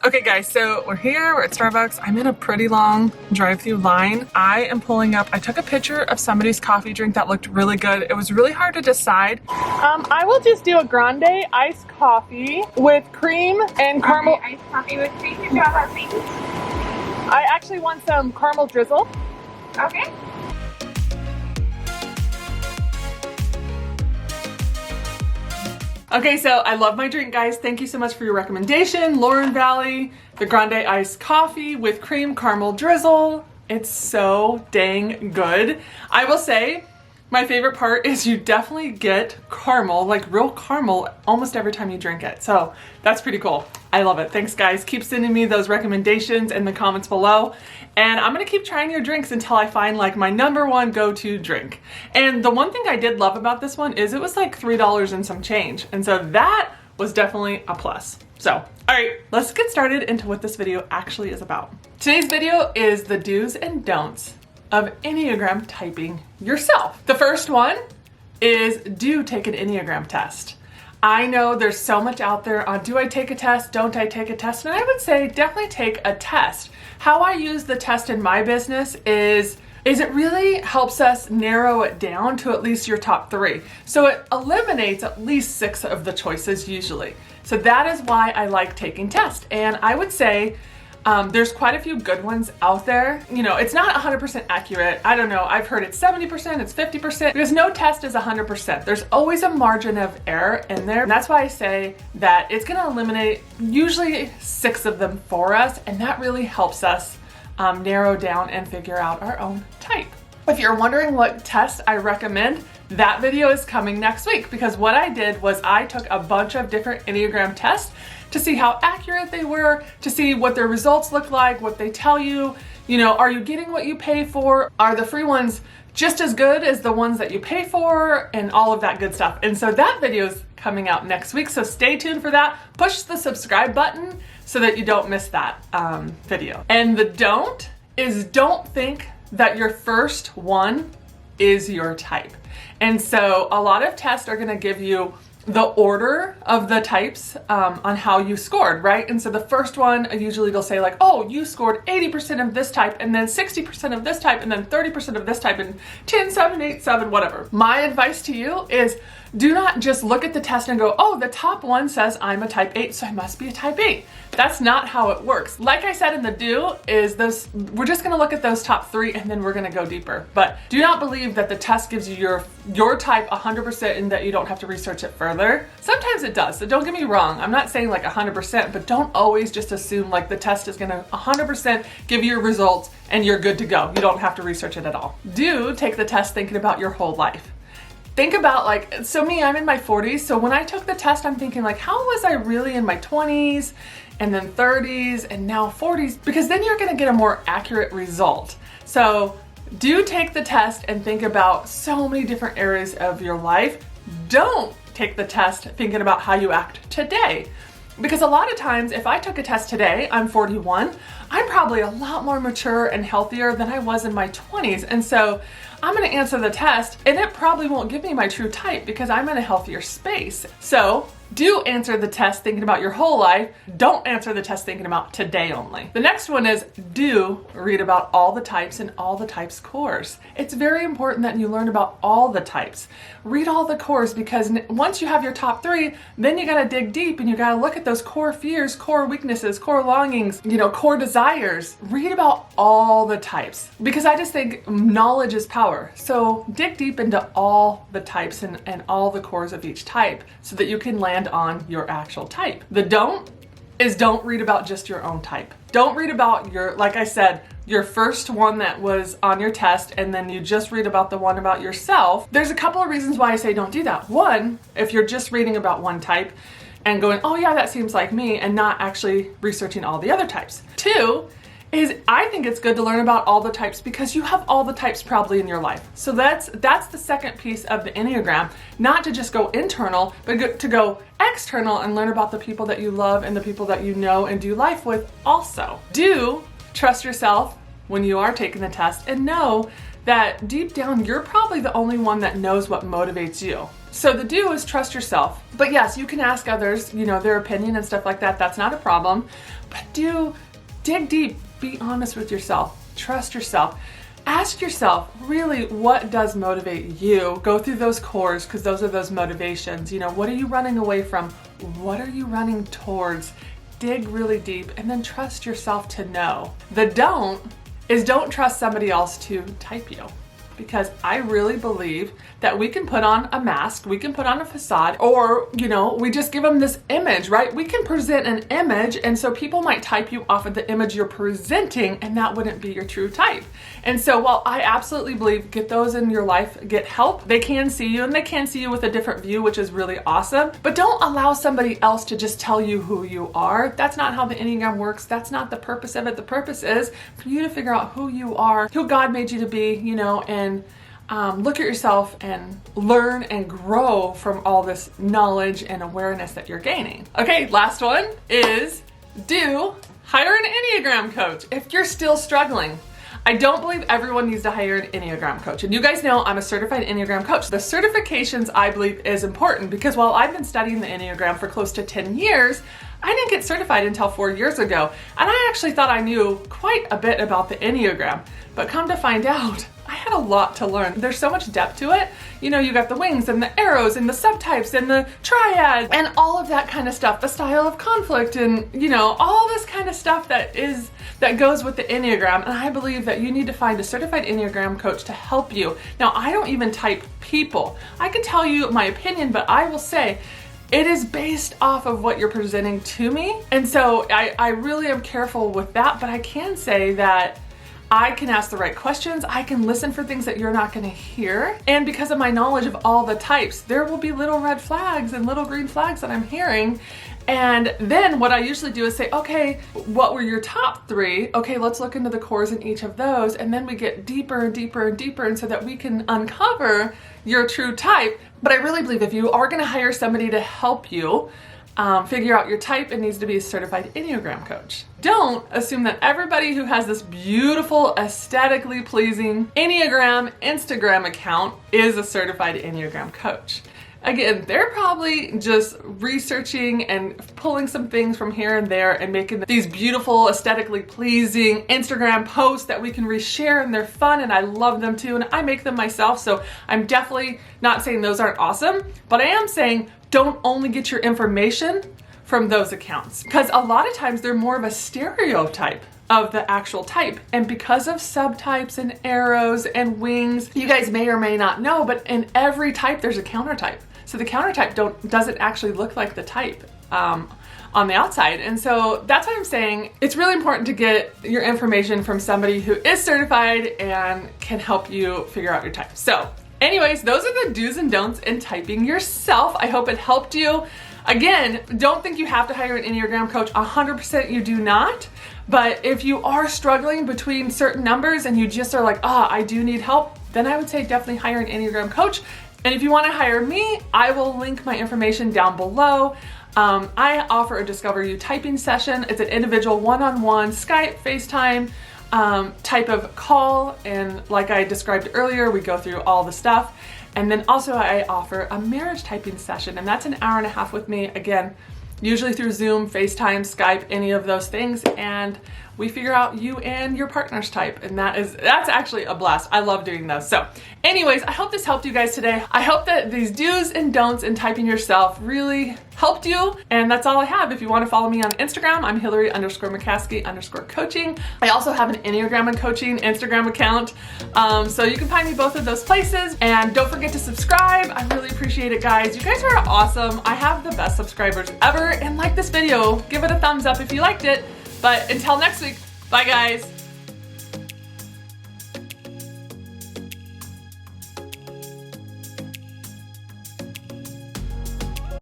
Okay guys, so we're here, we're at Starbucks. I'm in a pretty long drive-through line. I am pulling up, I took a picture of somebody's coffee drink that looked really good. It was really hard to decide. I will just do a grande iced coffee with cream and caramel. Okay, iced coffee with cream. Did you have a cream? I actually want some caramel drizzle. Okay. Okay, so I love my drink, guys. Thank you so much for your recommendation. Lauren Valley, the grande iced coffee with cream caramel drizzle. It's so dang good. I will say, my favorite part is you definitely get caramel, like real caramel, almost every time you drink it. So that's pretty cool. I love it. Thanks, guys. Keep sending me those recommendations in the comments below. And I'm gonna keep trying your drinks until I find like my #1 go-to drink. And the one thing I did love about this one is it was like $3 and some change. And so that was definitely a plus. So, all right, let's get started into what this video actually is about. Today's video is the do's and don'ts of Enneagram typing yourself. The first one is do take an Enneagram test. I know there's so much out there on do I take a test, don't I take a test, and I would say definitely take a test. How I use the test in my business is it really helps us narrow it down to at least your top 3. So it eliminates at least 6 of the choices usually. So that is why I like taking tests. And I would say there's quite a few good ones out there. You know, it's not 100% accurate. I don't know. I've heard it's 70%, it's 50%, because no test is 100%. There's always a margin of error in there. And that's why I say that it's going to eliminate usually 6 of them for us. And that really helps us narrow down and figure out our own type. If you're wondering what test I recommend, that video is coming next week, because what I did was I took a bunch of different Enneagram tests to see how accurate they were, to see what their results look like, what they tell you. You know, are you getting what you pay for? Are the free ones just as good as the ones that you pay for? And all of that good stuff. And so that video is coming out next week. So stay tuned for that. Push the subscribe button so that you don't miss that video. And the don't is don't think that your first one is your type. And so a lot of tests are gonna give you the order of the types on how you scored, right? And so the first one, usually they'll say like, oh, you scored 80% of this type, and then 60% of this type, and then 30% of this type, and 10, 7, 8, 7, whatever. My advice to you is do not just look at the test and go, oh, the top one says I'm a type 8, so I must be a type 8. That's not how it works. Like I said in the do is we're just gonna look at those top 3 and then we're gonna go deeper. But do not believe that the test gives you your type 100% and that you don't have to research it further. Sometimes it does, so don't get me wrong. I'm not saying like 100%, but don't always just assume like the test is gonna 100% give you your results and you're good to go. You don't have to research it at all. Do take the test thinking about your whole life. Think about like, so me, I'm in my 40s. So when I took the test, I'm thinking like, how was I really in my 20s and then 30s and now 40s? Because then you're gonna get a more accurate result. So do take the test and think about so many different areas of your life. Don't take the test thinking about how you act today. Because a lot of times, if I took a test today, I'm 41, I'm probably a lot more mature and healthier than I was in my 20s. And so I'm gonna answer the test and it probably won't give me my true type because I'm in a healthier space. So do answer the test thinking about your whole life. Don't answer the test thinking about today only. The next one is do read about all the types and all the types cores. It's very important that you learn about all the types. Read all the cores, because once you have your top 3, then you gotta dig deep and you gotta look at those core fears, core weaknesses, core longings, you know, core desires. Read about all the types, because I just think knowledge is power. So dig deep into all the types and all the cores of each type so that you can land on your actual type. The don't is don't read about just your own type. Don't read about your, like I said, your first one that was on your test and then you just read about the one about yourself. There's a couple of reasons why I say don't do that. One, if you're just reading about one type and going, oh yeah, that seems like me, and not actually researching all the other types. 2 is I think it's good to learn about all the types because you have all the types probably in your life. So that's the second piece of the Enneagram, not to just go internal, but to go external and learn about the people that you love and the people that you know and do life with also. Do trust yourself when you are taking the test and know that deep down, you're probably the only one that knows what motivates you. So the do is trust yourself. But yes, you can ask others, their opinion and stuff like that. That's not a problem. But do dig deep. Be honest with yourself. Trust yourself. Ask yourself, really, what does motivate you? Go through those cores, because those are those motivations. What are you running away from? What are you running towards? Dig really deep, and then trust yourself to know. The don't is don't trust somebody else to type you. Because I really believe that we can put on a mask, we can put on a facade, or, we just give them this image, right? We can present an image, and so people might type you off of the image you're presenting, and that wouldn't be your true type. And so while I absolutely believe get those in your life, get help, they can see you, and they can see you with a different view, which is really awesome. But don't allow somebody else to just tell you who you are. That's not how the Enneagram works. That's not the purpose of it. The purpose is for you to figure out who you are, who God made you to be, and look at yourself and learn and grow from all this knowledge and awareness that you're gaining. Okay, last one is do hire an Enneagram coach if you're still struggling. I don't believe everyone needs to hire an Enneagram coach. And you guys know I'm a certified Enneagram coach. The certifications I believe is important because while I've been studying the Enneagram for close to 10 years, I didn't get certified until 4 years ago. And I actually thought I knew quite a bit about the Enneagram, but come to find out, I had a lot to learn. There's so much depth to it. You got the wings and the arrows and the subtypes and the triad and all of that kind of stuff, the style of conflict and, all this kind of stuff that goes with the Enneagram. And I believe that you need to find a certified Enneagram coach to help you. Now, I don't even type people. I can tell you my opinion, but I will say, it is based off of what you're presenting to me. And so I really am careful with that, but I can say that I can ask the right questions. I can listen for things that you're not going to hear. And because of my knowledge of all the types, there will be little red flags and little green flags that I'm hearing. And then what I usually do is say, okay, what were your top 3? Okay, let's look into the cores in each of those. And then we get deeper and deeper and deeper, and so that we can uncover your true type. But I really believe if you are going to hire somebody to help you figure out your type, it needs to be a certified Enneagram coach. Don't assume that everybody who has this beautiful, aesthetically pleasing Enneagram Instagram account is a certified Enneagram coach. Again, they're probably just researching and pulling some things from here and there and making these beautiful, aesthetically pleasing Instagram posts that we can reshare, and they're fun and I love them too, and I make them myself, so I'm definitely not saying those aren't awesome, but I am saying don't only get your information from those accounts, because a lot of times they're more of a stereotype of the actual type. And because of subtypes and arrows and wings, you guys may or may not know, but in every type there's a countertype. So the countertype doesn't actually look like the type on the outside. And so that's why I'm saying it's really important to get your information from somebody who is certified and can help you figure out your type. So anyways, those are the do's and don'ts in typing yourself. I hope it helped you. Again, don't think you have to hire an Enneagram coach. 100% you do not. But if you are struggling between certain numbers and you just are like, I do need help, then I would say definitely hire an Enneagram coach. And if you want to hire me, I will link my information down below. I offer a Discover You typing session. It's an individual one-on-one Skype, FaceTime type of call. And like I described earlier, we go through all the stuff. And then also I offer a marriage typing session, and that's an hour and a half with me. Again, usually through Zoom, FaceTime, Skype, any of those things. And we figure out you and your partner's type. And that's actually a blast. I love doing those. So anyways, I hope this helped you guys today. I hope that these do's and don'ts in typing yourself really helped you. And that's all I have. If you want to follow me on Instagram, I'm Hillary_McCaskey_coaching. I also have an Enneagram and Coaching Instagram account. So you can find me both of those places. And don't forget to subscribe. I really appreciate it, guys. You guys are awesome. I have the best subscribers ever. And like this video, give it a thumbs up if you liked it. But until next week, bye guys.